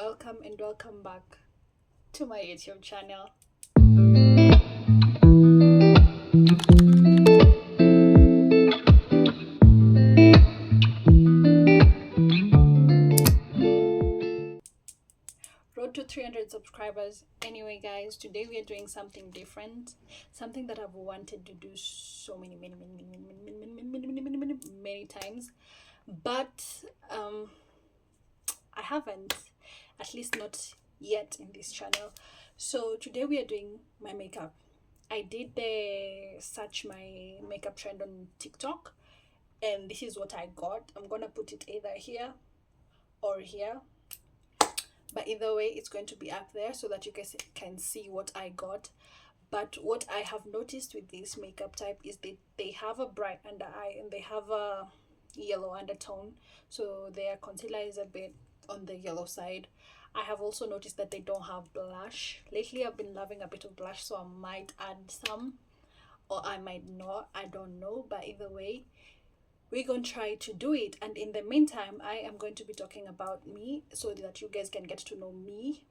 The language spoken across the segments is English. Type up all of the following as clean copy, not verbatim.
welcome and welcome back to my YouTube channel. Road to 300 subscribers. Anyway guys, today we are doing something different, something that I've wanted to do so many times, but I haven't, at least not yet in this channel. So today we are doing my makeup. I did search my makeup trend on TikTok, and this is what I got. I'm gonna put it either here or here, but either way it's going to be up there so that you guys can see what I got. But what I have noticed with this makeup type is they have a bright under eye and they have a yellow undertone, so their concealer is a bit on the yellow side. I have also noticed that they don't have blush. Lately I've been loving a bit of blush, so I might add some or I might not, I don't know, but either way we're going to try to do it. And in the meantime, I am going to be talking about me so that you guys can get to know me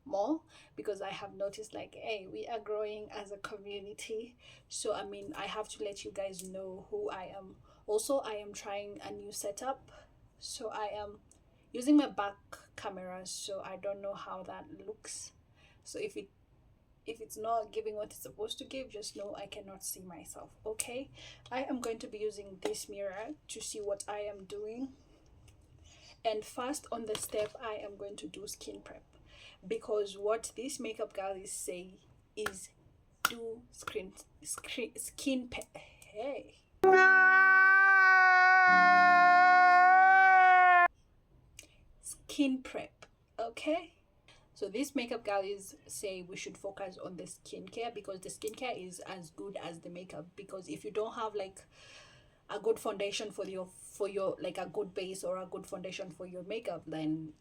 more, because I have noticed, like, hey, we are growing as a community, so I mean I have to let you guys know who I am. Also, I am trying a new setup, so I am using my back camera, so I don't know how that looks. So if it's not giving what it's supposed to give, just know I cannot see myself. Okay, I am going to be using this mirror to see what I am doing. And first on the step, I am going to do skin prep, because what these makeup girls say is do skin prep. Hey, skin prep. Okay, so these makeup girls say we should focus on the skincare, because the skincare is as good as the makeup. Because if you don't have like a good foundation for your like a good base or a good foundation for your makeup, then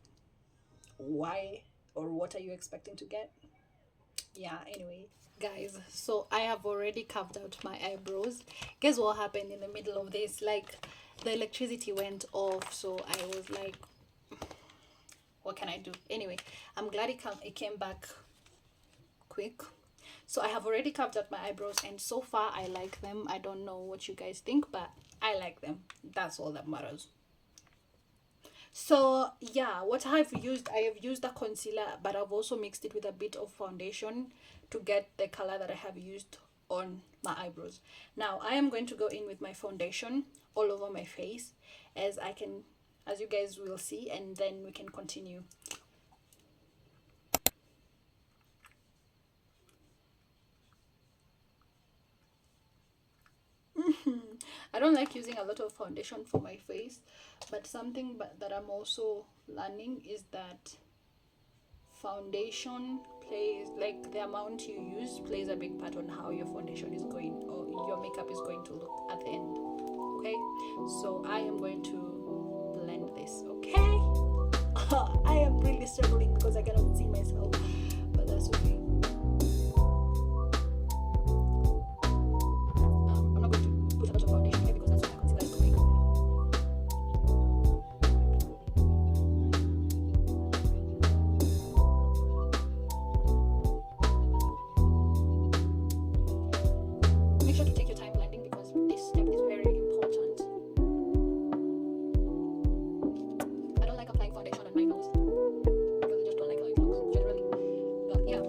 why or what are you expecting to get? Yeah, anyway guys, so I have already carved out my eyebrows. Guess what happened in the middle of this? Like, the electricity went off, so I was like, what can I do? Anyway, I'm glad it came back quick. So I have already carved out my eyebrows, and so far I like them. I don't know what you guys think, but I like them. That's all that matters. So yeah, what I have used a concealer, but I've also mixed it with a bit of foundation to get the color that I have used on my eyebrows. Now I am going to go in with my foundation all over my face, as you guys will see, and then we can continue. I don't like using a lot of foundation for my face, but something that I'm also learning is that foundation plays, like, the amount you use plays a big part on how your foundation is going, or your makeup is going to look at the end. Okay, so I am going to blend this. Okay, I am really struggling because I cannot see myself, but that's okay. I'm not going to put a lot of foundation here because that's where my concealer is going. Make sure to take your time blending, because this step is very important. I don't like applying foundation on my nose. I really just don't like how it looks generally. But yeah.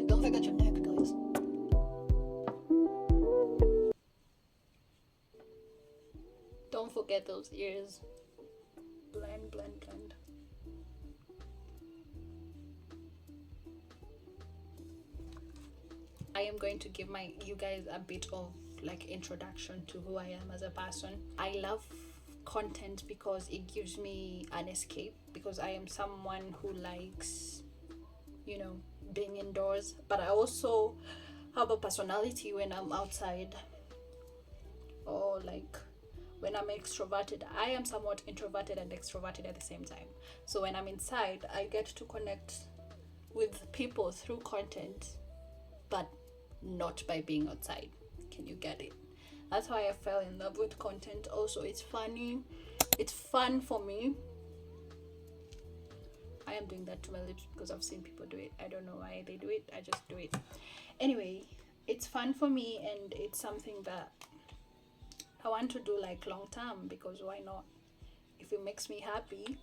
Don't forget your neck, guys. Don't forget those ears. Blend, blend, blend. I am going to give you guys a bit of like introduction to who I am as a person. I love content because it gives me an escape, because I am someone who likes, being indoors, but I also have a personality when I'm outside, or like when I'm extroverted. I am somewhat introverted and extroverted at the same time. So when I'm inside, I get to connect with people through content, but not by being outside. Can you get it? That's how I fell in love with content. Also, it's funny, it's fun for me. I am doing that to my lips because I've seen people do it. I don't know why they do it, I just do it. Anyway, it's fun for me, and it's something that I want to do like long term, because why not? If it makes me happy,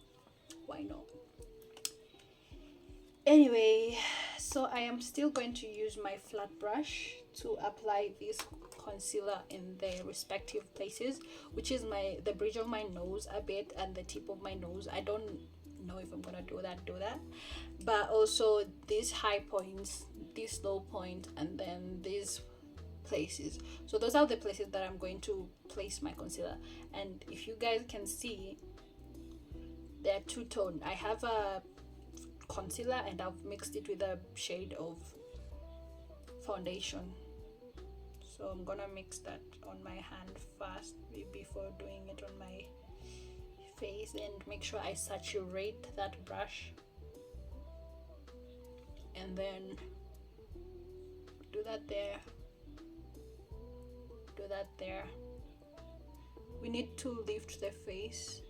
why not? Anyway, so I am still going to use my flat brush to apply this concealer in the respective places, which is the bridge of my nose a bit and the tip of my nose. I don't know if I'm gonna do that, but also these high points, this low point, and then these places. So those are the places that I'm going to place my concealer. And if you guys can see, they're two-tone. I have a concealer and I've mixed it with a shade of foundation. So I'm gonna mix that on my hand first before doing it on my face, and make sure I saturate that brush, and then do that there, do that there. We need to lift the face.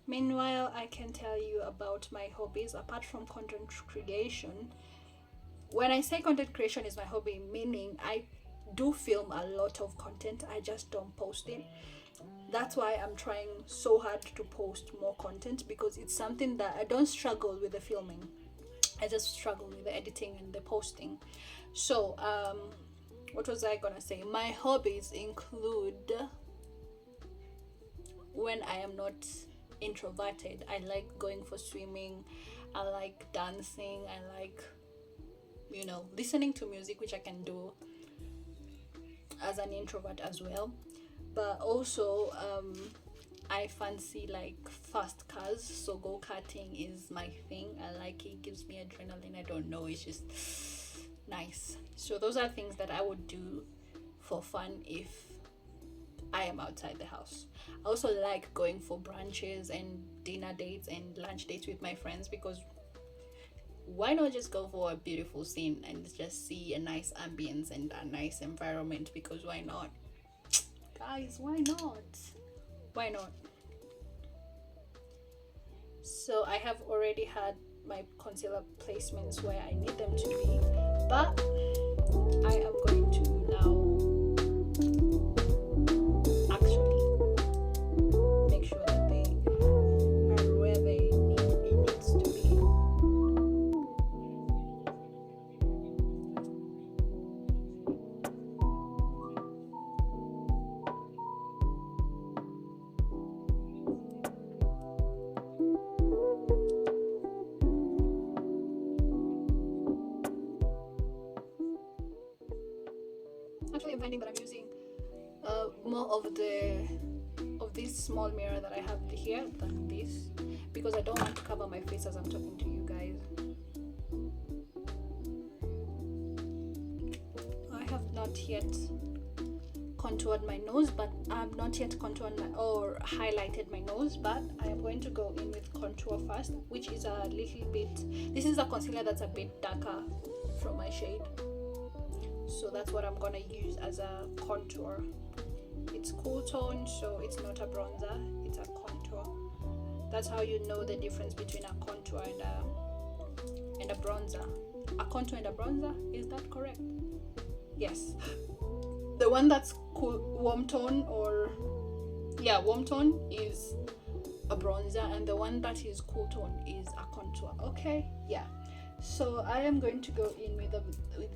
Meanwhile, I can tell you about my hobbies apart from content creation. When I say content creation is my hobby, meaning I do film a lot of content, I just don't post it. That's why I'm trying so hard to post more content, because it's something that I don't struggle with the filming, I just struggle with the editing and the posting. So what was I gonna say? My hobbies include, when I am not introverted, I like going for swimming, I like dancing, I like, you know, listening to music, which I can do as an introvert as well. But also I fancy like fast cars, so go-karting is my thing. I like it, gives me adrenaline. I don't know, it's just nice. So those are things that I would do for fun if I am outside the house. I also like going for brunches and dinner dates and lunch dates with my friends, because why not just go for a beautiful scene and just see a nice ambience and a nice environment? Because why not, guys? Why not? Why not? So I have already had my concealer placements where I need them to be, but I am going to now make sure that they are where it needs to be. Actually, I'm finding that I'm using more of this small mirror that I have here than this, because I don't want to cover my face as I'm talking to you guys. I have not yet contoured my nose, but I'm not yet contoured or highlighted my nose, but I am going to go in with contour first, which is a little bit, this is a concealer that's a bit darker from my shade, so that's what I'm gonna use as a contour. It's cool tone, so it's not a bronzer, it's a contour. That's how you know the difference between a contour and a bronzer. A contour and a bronzer, is that correct? Yes. The one that's cool, warm tone, or yeah, warm tone is a bronzer, and the one that is cool tone is a contour. Okay, yeah. So I am going to go in with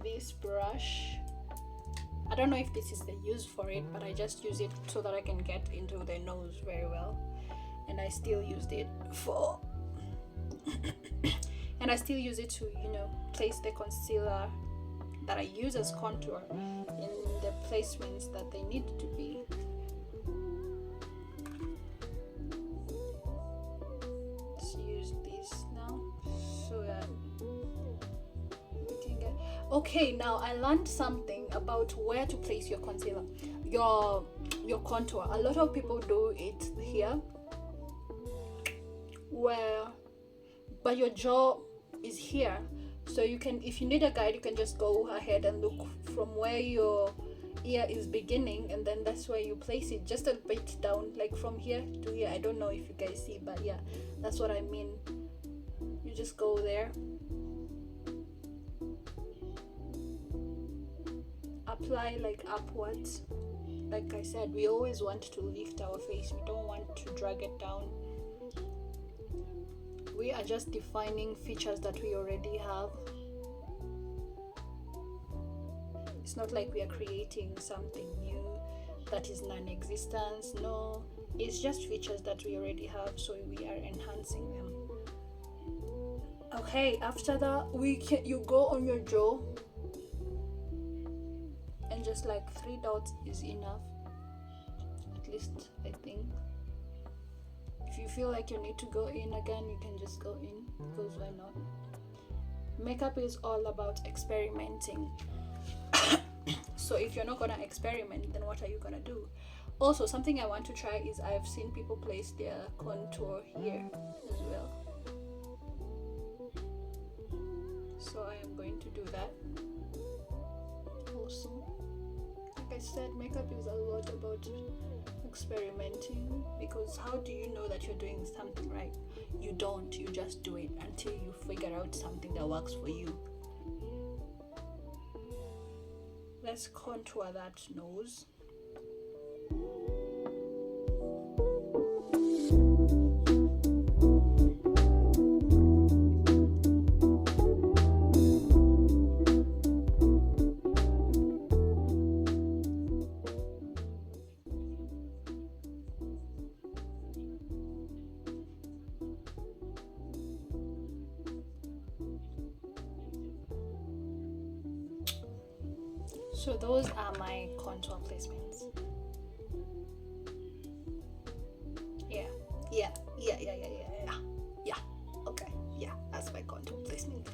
this brush. I don't know if this is the use for it, but I just use it so that I can get into the nose very well. And I still used it for and I still use it to, you know, place the concealer that I use as contour in the placements that they need to be. Let's use this now so that we can get. Okay, now I learned something about where to place your concealer, your contour. A lot of people do it here, where, but your jaw is here. So you can, if you need a guide, you can just go ahead and look from where your ear is beginning, and then that's where you place it, just a bit down, like from here to here. I don't know if you guys see, but yeah, that's what I mean. You just go there, apply like upwards. Like I said, we always want to lift our face, we don't want to drag it down. We are just defining features that we already have. It's not like we are creating something new that is non-existent. No, it's just features that we already have, so we are enhancing them. Okay, after that, you go on your jaw, and just like 3 dots is enough, at least I think. If you feel like you need to go in again, you can just go in, because why not? Makeup is all about experimenting. So if you're not gonna experiment, then what are you gonna do? Also, something I want to try is, I've seen people place their contour here as well, so I am going to do that also. Like I said, makeup is a lot about experimenting, because how do you know that you're doing something right? You don't. You just do it until you figure out something that works for you. Let's contour that nose. So those are my contour placements. Yeah. Okay, yeah, that's my contour placement.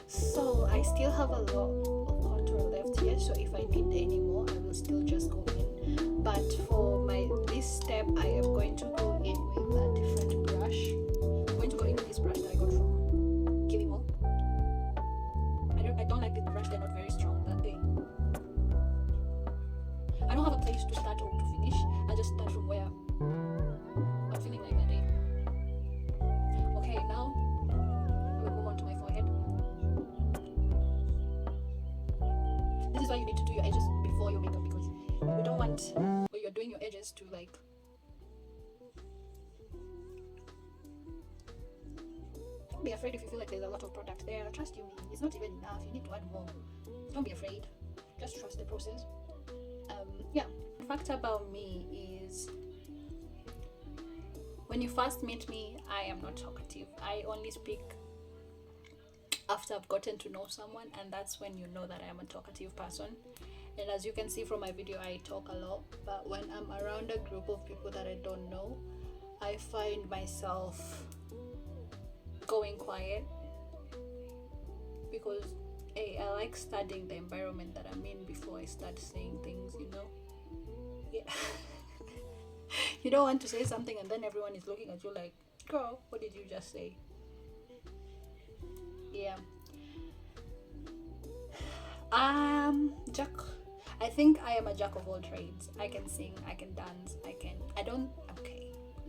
So I still have a lot of contour left here, so if I need any more, I will still just go in. But for this step, I am going to go in with a different brush. I'm going to go in with this brush that I got from GRWM. I don't like the brush, they're not very strong that day. I don't have a place to start or to finish. I just start from where I'm feeling like that day. Okay, now I will move on to my forehead. This is why you need to do your edges before your makeup, because you don't want, when you're doing your edges, to like don't be afraid if you feel like there's a lot of product there. Trust you me, it's not even enough. You need to add more. Don't be afraid. Just trust the process. Yeah, the fact about me is, when you first meet me, I am not talkative. I only speak after I've gotten to know someone, and that's when you know that I am a talkative person. And as you can see from my video, I talk a lot, but when I'm around a group of people that I don't know, I find myself going quiet, because I like studying the environment that I'm in before I start saying things, you know. Yeah. You don't want to say something and then everyone is looking at you like, girl, what did you just say? Yeah. Jack. I think I am a jack of all trades. I can sing, I can dance, okay,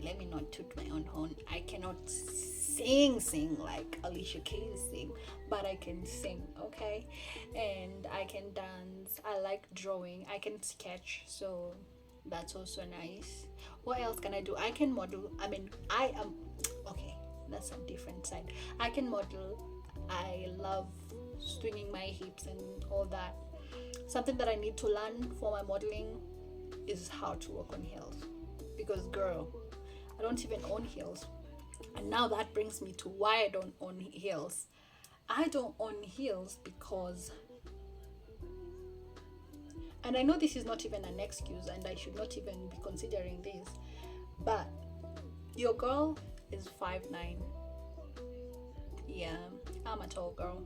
let me not toot my own horn. I cannot sing like Alicia Keys sing, but I can sing, okay? And I can dance, I like drawing, I can sketch, so that's also nice. What else can I do? I can model. Okay, that's a different side. I can model. I love swinging my hips and all that. Something that I need to learn for my modeling is how to walk on heels, because girl, I don't even own heels. And now that brings me to why I don't own heels. I don't own heels because, and I know this is not even an excuse, and I should not even be considering this, but your girl is 5'9". Yeah, I'm a tall girl.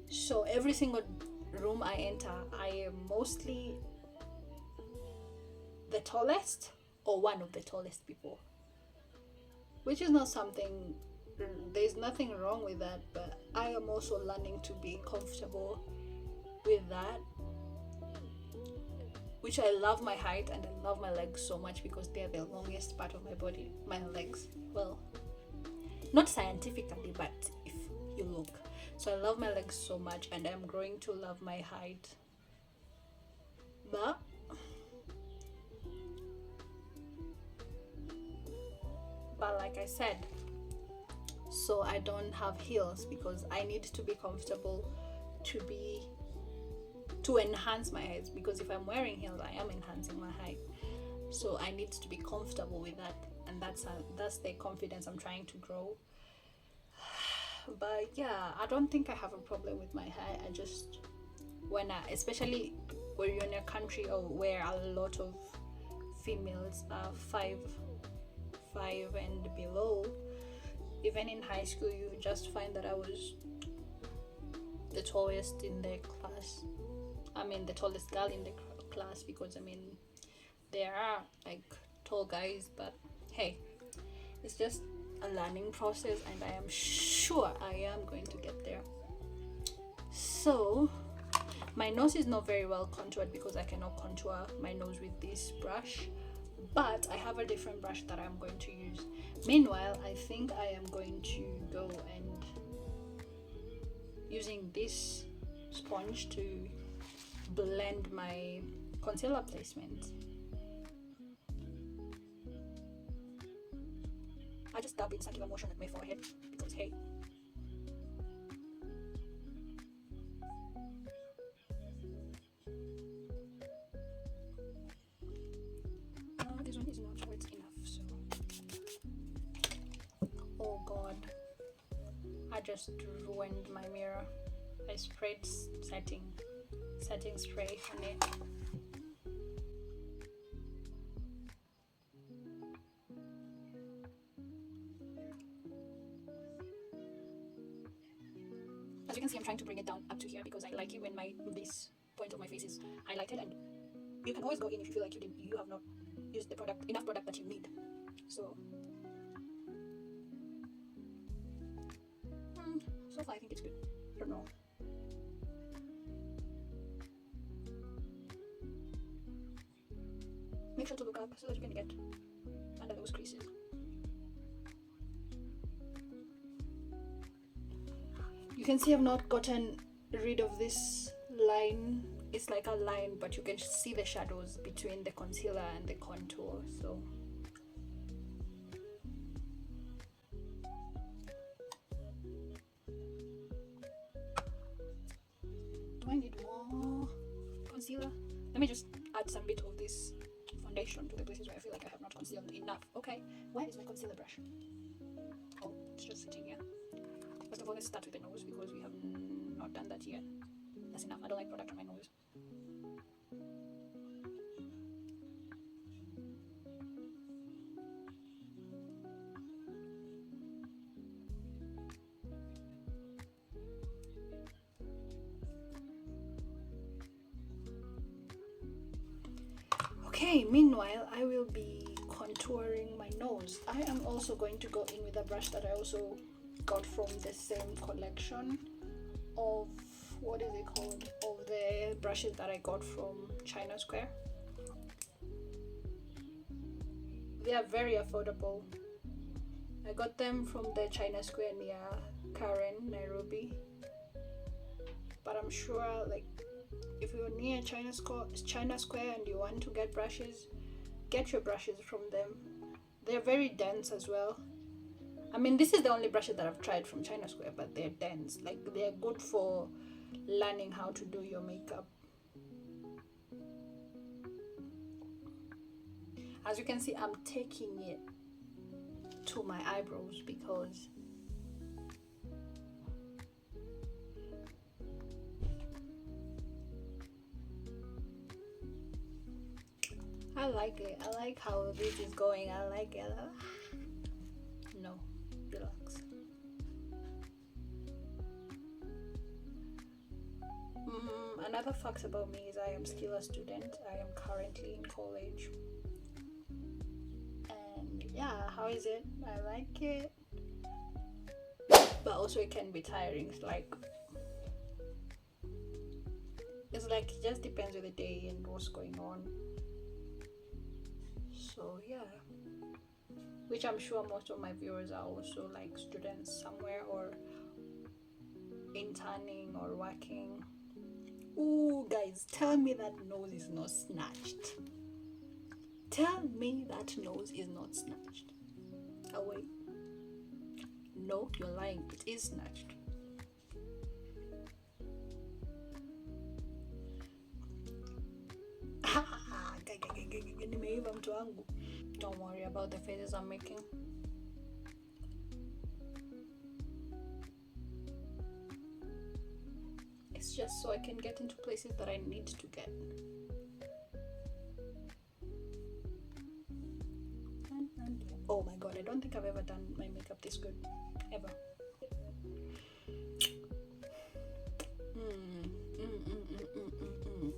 So every single room I enter, I am mostly the tallest or one of the tallest people. which is not something, there's nothing wrong with that, but I am also learning to be comfortable with that, which I love my height and I love my legs so much because they're the longest part of my body, my legs. Well, not scientifically, but if you look. So I love my legs so much and I'm growing to love my height. But like I said, so I don't have heels because I need to be comfortable to enhance my height, because if I'm wearing heels I am enhancing my height. So I need to be comfortable with that, and that's the confidence I'm trying to grow. But yeah, I don't think I have a problem with my height. I just, especially when you're in a country or where a lot of females are 5'5" and below, even in high school you just find that I was the tallest in the class. I mean, the tallest girl in the class, because I mean there are like tall guys, but hey, it's just a learning process and I am sure I am going to get there. So my nose is not very well contoured because I cannot contour my nose with this brush, but I have a different brush that I'm going to use. Meanwhile, I think I am going to go and using this sponge to blend my concealer placement. I just dab in circular motion at my forehead because hey, this one is not wet enough, so oh god, I just ruined my mirror. I sprayed setting spray on it. As you can see, I'm trying to bring it down up to here because I like it when this point of my face is highlighted, and you can always go in if you feel like you have not used enough product that you need. So so far I think it's good. I don't know. Make sure to look up so that you can get under those creases. You can see I've not gotten rid of this line. It's like a line, but you can see the shadows between the concealer and the contour. So do I need more concealer? Let me just add some bit of this foundation to the places where I feel like I have not concealed enough. Okay, where is my concealer brush? Oh, it's just sitting here. First of all, let's start with the nose because we have not done that yet. That's enough. I don't like product on my nose. Okay, meanwhile, I will be contouring my nose. I am also going to go in with a brush that I also got from the same collection of, what is it called, of the brushes that I got from China Square. They are very affordable. I got them from the China Square near Karen, Nairobi. But I'm sure, like, if you're near China Square and you want to get brushes, get your brushes from them. They're very dense as well. I mean, this is the only brushes that I've tried from China Square, but they're dense. Like, they're good for learning how to do your makeup. As you can see, I'm taking it to my eyebrows because I like it. I like how this is going. I like it. No, relax. Another fact about me is I am still a student. I am currently in college. And yeah, how is it? I like it, but also it can be tiring. It's like it just depends on the day and what's going on. So yeah, which I'm sure most of my viewers are also like students somewhere or interning or working. Ooh, guys, tell me that nose is not snatched. Tell me that nose is not snatched. Oh wait, no, you're lying. It is snatched. Nimeiva mtu wangu. Don't worry about the faces I'm making. It's just so I can get into places that I need to get. Oh my god, I don't think I've ever done my makeup this good. Ever.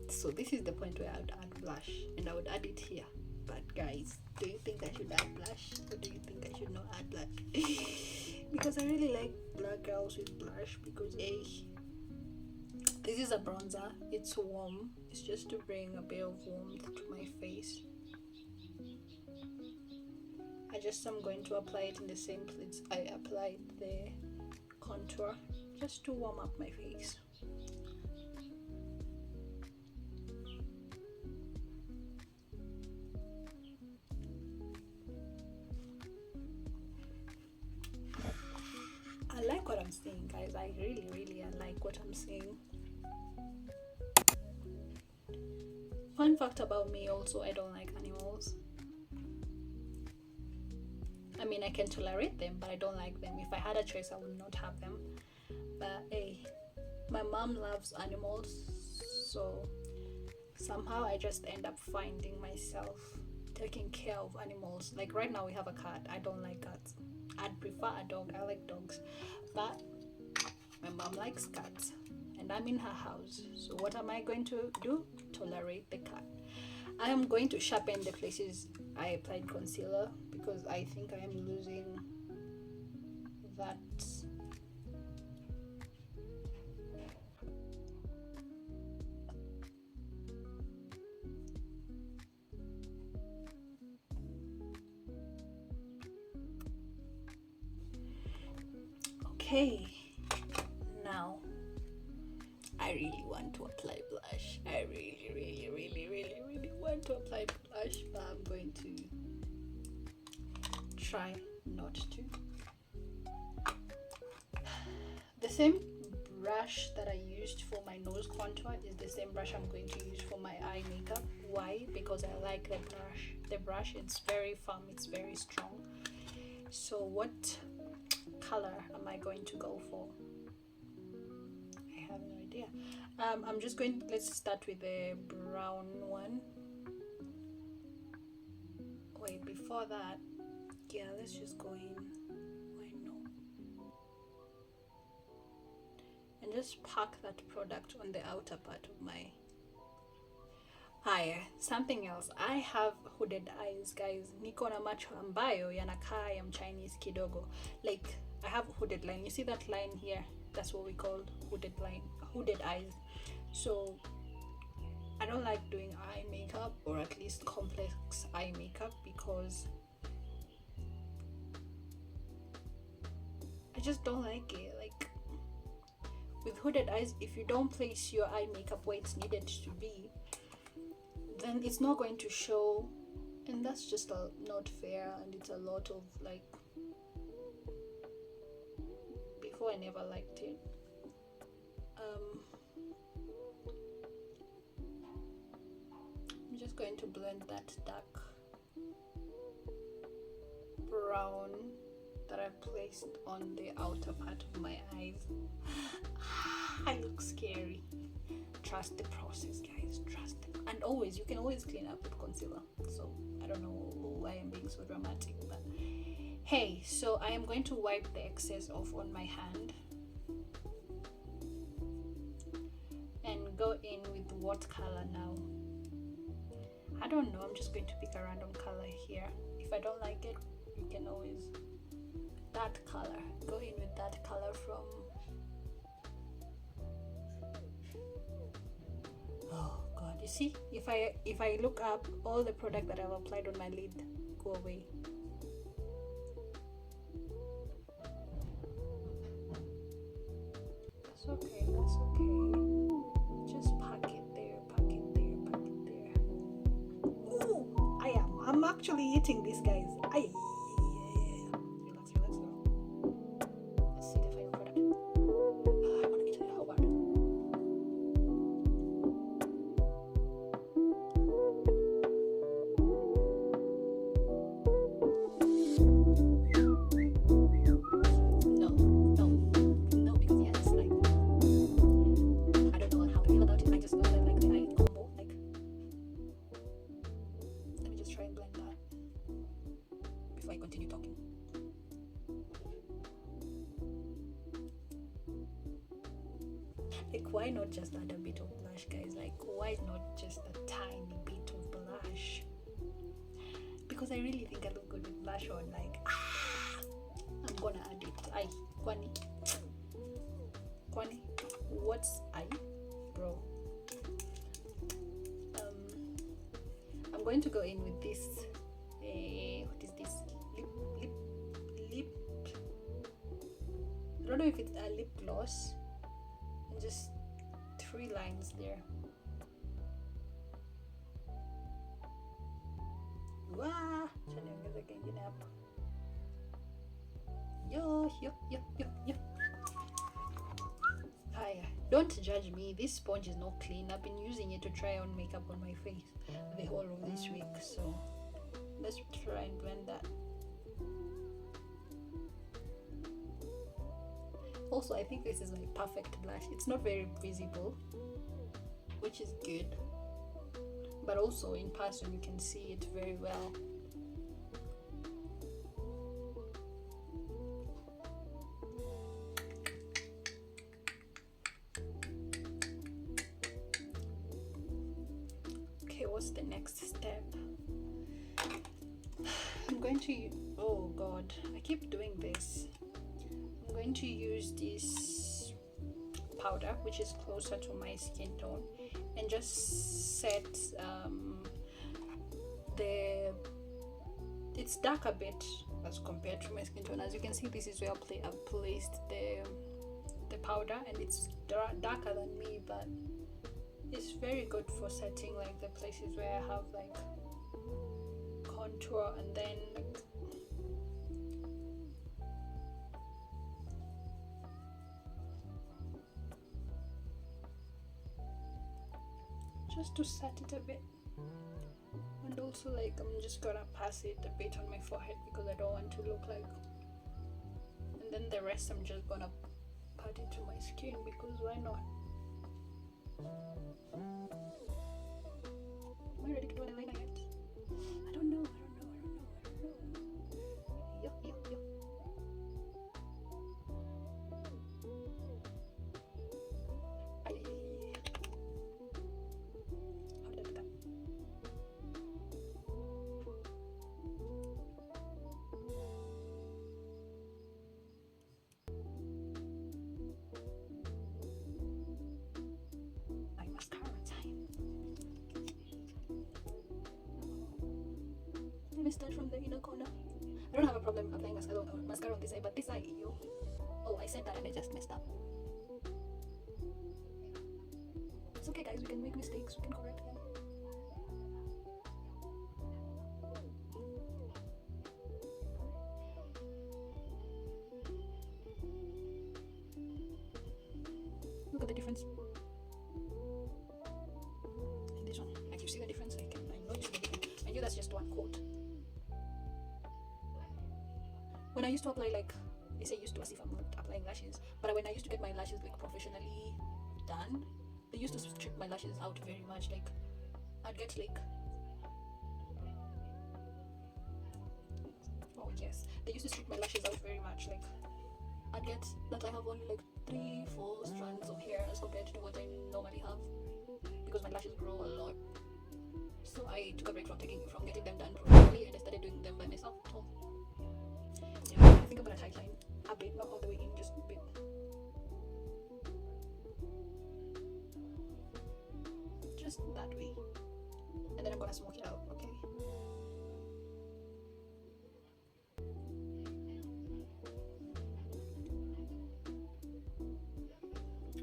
So this is the point where I would add blush, and I would add it here. But guys, do you think I should add blush, or do you think I should not add blush? Because I really like black girls with blush, because this is a bronzer. It's warm. It's just to bring a bit of warmth to my face. I'm going to apply it in the same place I applied the contour, just to warm up my face. I like what I'm seeing, guys. I really like what I'm seeing. Fun fact about me also, I don't like animals. I mean, I can tolerate them, but I don't like them. If I had a choice, I would not have them. But hey, my mom loves animals, so somehow I just end up finding myself taking care of animals. Like right now we have a cat. I don't like cats. I'd prefer a dog. I like dogs. But my mom likes cats and I'm in her house. So what am I going to do? Tolerate the cat. I am going to sharpen the places I applied concealer because I think I am losing that. Okay, now I really want to apply blush. I really want to apply blush, but I'm going to try not to. The same brush that I used for my nose contour is the same brush I'm going to use for my eye makeup. Why? Because I like the brush. The brush, it's very firm, it's very strong. So what color am I going to go for? I have no idea. I'm just going, let's start with the brown one. Wait, before that, yeah, let's just go in. Why no? And just pack that product on the outer part of my eye. Something else, I have hooded eyes, guys. Niko na macho ambayo yanakaa ya Chinese kidogo. Like, I have hooded line. You see that line here? That's what we call hooded line, hooded eyes. So I don't like doing eye makeup, or at least complex eye makeup, because I just don't like it. Like with hooded eyes, if you don't place your eye makeup where it's needed to be, then it's not going to show, and that's just not fair. And it's a lot of like, before I never liked it. I'm just going to blend that dark brown that I placed on the outer part of my eyes. I look scary. Trust the process, guys. Trust it. And always, you can always clean up with concealer. So I don't know why I'm being so dramatic, but hey, so I am going to wipe the excess off on my hand and go in with what color now? I don't know. I'm just going to pick a random color here. If I don't like it, you can always, that color, go in with that color from, oh god, you see, if I look up, all the product that I've applied on my lid go away. That's okay, that's okay. Just pack it there, pack it there, pack it there. Ooh, I'm actually eating this, guys. Relax, relax, girl. Let's see the final product. I want to eat it. How bad? No, because yeah, it's like, I don't know how to feel about it. I just know that like the eye combo, like, let me just try and blend that before I continue talking. Like, why not just add a bit of blush, guys? Like, why not just a tiny bit of blush? Because I really think I look good with blush on. Like, I'm gonna add it. Kwani, what's bro? I'm going to go in with this. What is this? Lip. I don't know if it's a lip gloss. Just 3 lines there. Wah! Chaniongeza kengine hapo. Yo. Haya, don't judge me. This sponge is not clean. I've been using it to try on makeup on my face the whole of this week. So let's try and blend that. Also, I think this is my perfect blush. It's not very visible, which is good, but also in person you can see it very well. Okay, what's the next step? I'm going to, oh god, I keep doing this. I'm going to use this powder, which is closer to my skin tone, and just set it's dark a bit as compared to my skin tone. As you can see, this is where I've placed the powder, and it's darker than me, but it's very good for setting like the places where I have like contour, and then like, just to set it a bit. And also like I'm just gonna pass it a bit on my forehead because I don't want to look like, and then the rest I'm just gonna pat it to my skin because why not? Am I ready to do an eyeliner yet? I don't know. Yo. How did I do that? My mascara time. Let me start from the inner corner. I don't have a problem applying mascara on this eye, but this eye, oh, I said that and I just messed up. It's okay, guys, we can make mistakes, we can correct them. Look at the difference. And this one, like you see the difference? I know you see the difference. I knew that's just one coat. When I used to apply, like, they say used to as if I'm not applying lashes, but when I used to get my lashes like professionally done, they used to strip my lashes out very much. Like, I'd get like, oh yes, they used to strip my lashes out very much. Like, I'd get that I have only like 3-4 strands of hair as compared to what I normally have because my lashes grow a lot. So I took a break from getting them done professionally, and I started doing them by myself. So think I'm gonna tightline a bit, not all the way in, just a bit. Just that way. And then I'm gonna smoke it out, okay?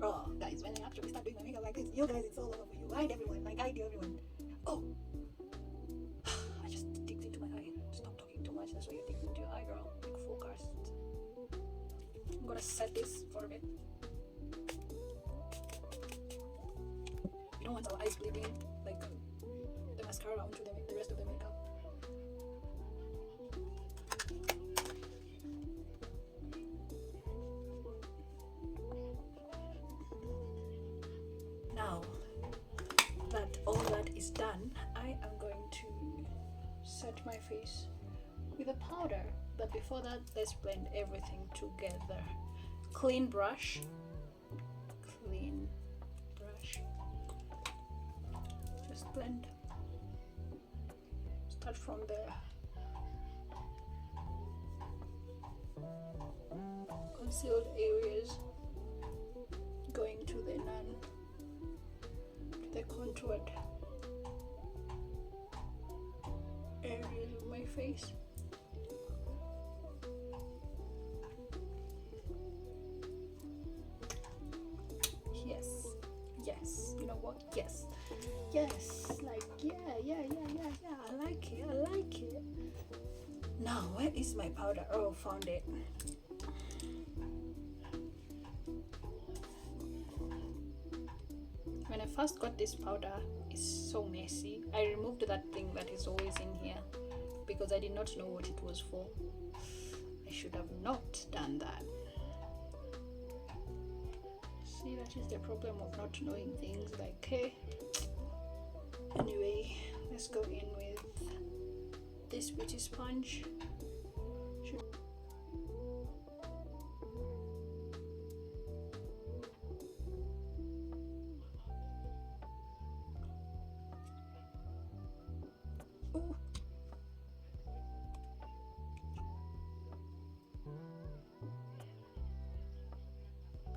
Oh, guys, when I actually start doing my makeup like this, you guys, it's all over for you. Hide everyone, like hide everyone. Oh, I just digged into my eye. Stop talking too much. That's why you dig into your eye, girl. Like focused. I'm gonna set this for a bit. We don't want our eyes bleeding, like the mascara onto the rest of the makeup. Now that all that is done, I am going to set my face with a powder. But before that, let's blend everything together. Clean brush. Clean brush. Just blend. Start from there. Concealed areas. Going to the the contoured areas of my face. Yes, you know what? Yes, like yeah, I like it. Now, where is my powder? Oh, found it. When I first got this powder, it's so messy. I removed that thing that is always in here because I did not know what it was for. I should have not done that. See, that is the problem of not knowing things, like, hey. Anyway, let's go in with this beauty sponge.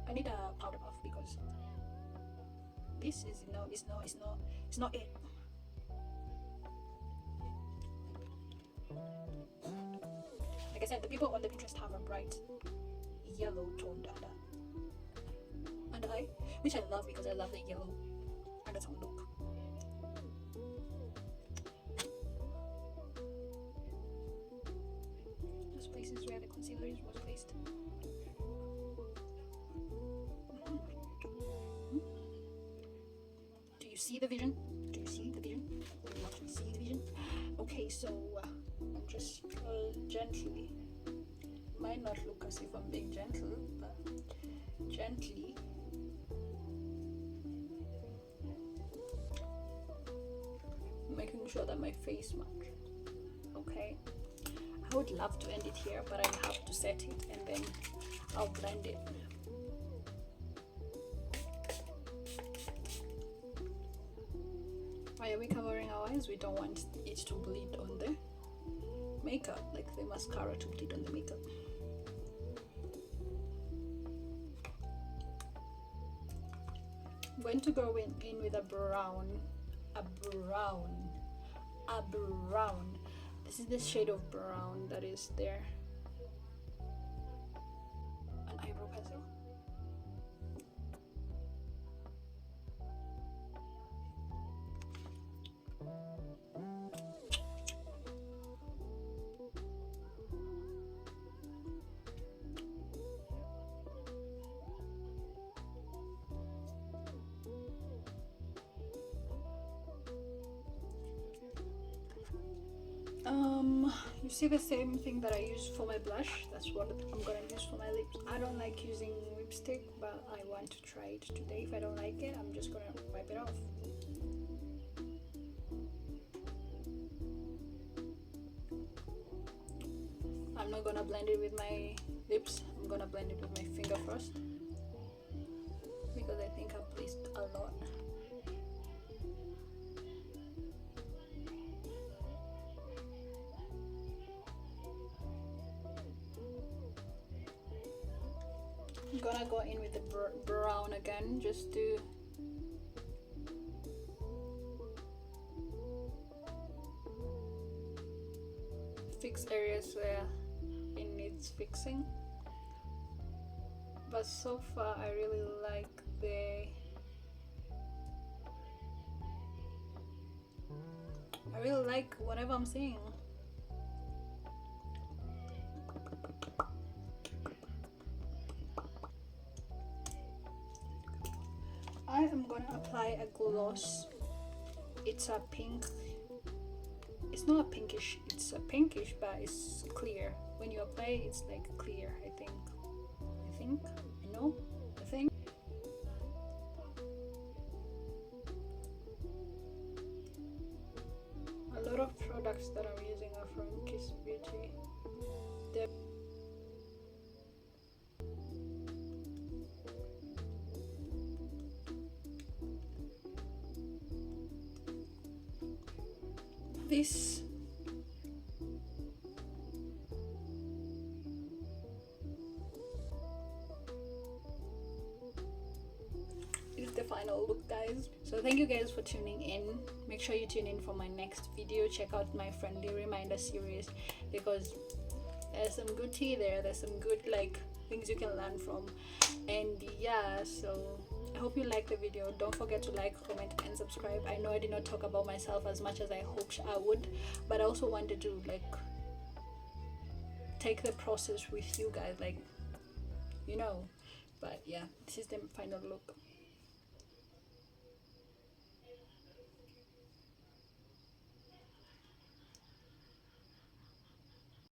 I need a powder puff because this is it's not it. Like I said, the people on the Pinterest have a bright yellow toned under eye, which I love because I love the yellow undertone look. Those places where the concealer was placed. Do you see the vision? Do you see the vision? Do you actually see the vision? Okay, so I'm just gently, might not look as if I'm being gentle, but gently making sure that my face matches. Okay, I would love to end it here, but I have to set it and then I'll blend it. Why are we covering our eyes? We don't want it to bleed on the makeup, like the mascara to bleed on the makeup. I'm going to go in with a brown. This is the shade of brown that is there. An eyebrow pencil. You see the same thing that I use for my blush? That's what I'm gonna use for my lips. I don't like using lipstick, but I want to try it today. If I don't like it, I'm just gonna wipe it off. I'm not gonna blend it with my lips. I'm gonna blend it with my finger first because I think I've placed a lot. I'm gonna go in with the brown again, just to fix areas where it needs fixing. But so far I really like whatever I'm seeing. I am gonna apply a gloss. It's a pink. It's not a pinkish, it's a pinkish, but it's clear. When you apply it, it's like clear, I think. A lot of products that I'm using are from Kiss Beauty. This is the final look, guys. So thank you guys for tuning in. Make sure you tune in for my next video. Check out my friendly reminder series, because there's some good tea there. There's some good like things you can learn from. And yeah, so I hope you like the video. Don't forget to like, comment and subscribe. I know I did not talk about myself as much as I hoped I would, but I also wanted to like take the process with you guys, like, you know. But yeah, this is the final look.